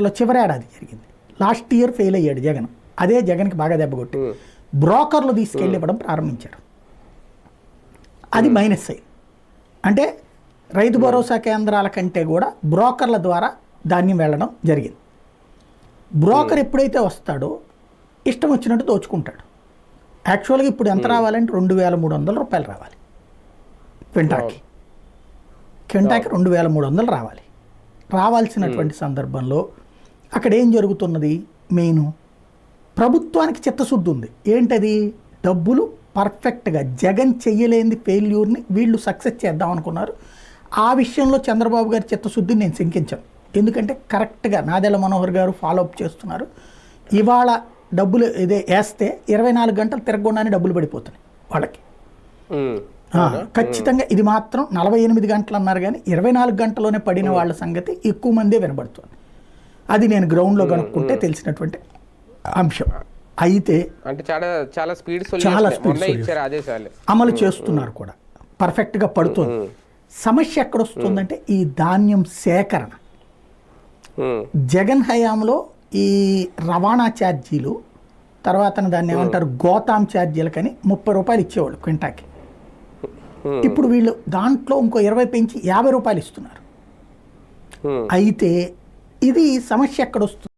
లో చివరి ఏడాది జరిగింది. లాస్ట్ ఇయర్ ఫెయిల్ అయ్యాడు జగన్. అదే జగన్కి బాగా దెబ్బ కొట్టి బ్రోకర్లు తీసుకెళ్ళి ఇవ్వడం ప్రారంభించారు. అది మైనస్ అయింది. అంటే రైతు భరోసా కేంద్రాల కంటే కూడా బ్రోకర్ల ద్వారా ధాన్యం వెళ్ళడం జరిగింది. బ్రోకర్ ఎప్పుడైతే వస్తాడో ఇష్టం వచ్చినట్టు దోచుకుంటాడు. యాక్చువల్గా ఇప్పుడు ఎంత రావాలంటే 2300 రూపాయలు రావాలి క్వింటాకి. 2300 రావాలి. రావాల్సినటువంటి సందర్భంలో అక్కడ ఏం జరుగుతున్నది? మెయిన్ ప్రభుత్వానికి చిత్తశుద్ధి ఉంది. ఏంటది? డబ్బులు పర్ఫెక్ట్గా జగన్ చెయ్యలేని ఫెయిల్యూర్ని వీళ్ళు సక్సెస్ చేద్దాం అనుకున్నారు. ఆ విషయంలో చంద్రబాబు గారి చిత్తశుద్ధిని నేను శంకించాను. ఎందుకంటే కరెక్ట్గా నాదెళ్ల మనోహర్ గారు ఫాలోఅప్ చేస్తున్నారు. ఇవాళ డబ్బులు ఇదే వేస్తే 24 గంటలు తిరగకుండానే డబ్బులు పడిపోతున్నాయి వాళ్ళకి. ఖచ్చితంగా ఇది మాత్రం 48 గంటలు అన్నారు, కానీ 24 గంటలోనే పడిన వాళ్ళ సంగతి ఎక్కువ మందే వినబడుతుంది. అది నేను గ్రౌండ్లో కనుక్కుంటే తెలిసినటువంటి అంశం. అయితే చాలా స్పీడ్ అమలు చేస్తున్నారు కూడా, పర్ఫెక్ట్గా పడుతుంది. సమస్య ఎక్కడొస్తుందంటే ఈ ధాన్యం సేకరణ. జగన్ హయాంలో ఈ రవాణా ఛార్జీలు, తర్వాత దాన్ని ఏమంటారు గోతాం ఛార్జీలకని 30 రూపాయలు ఇచ్చేవాళ్ళు క్వింటాకి. ఇప్పుడు వీళ్ళు దాంట్లో ఇంకో 20 పెంచి 50 రూపాయలు ఇస్తున్నారు. అయితే ఇది సమస్య ఎక్కడొస్తుంది?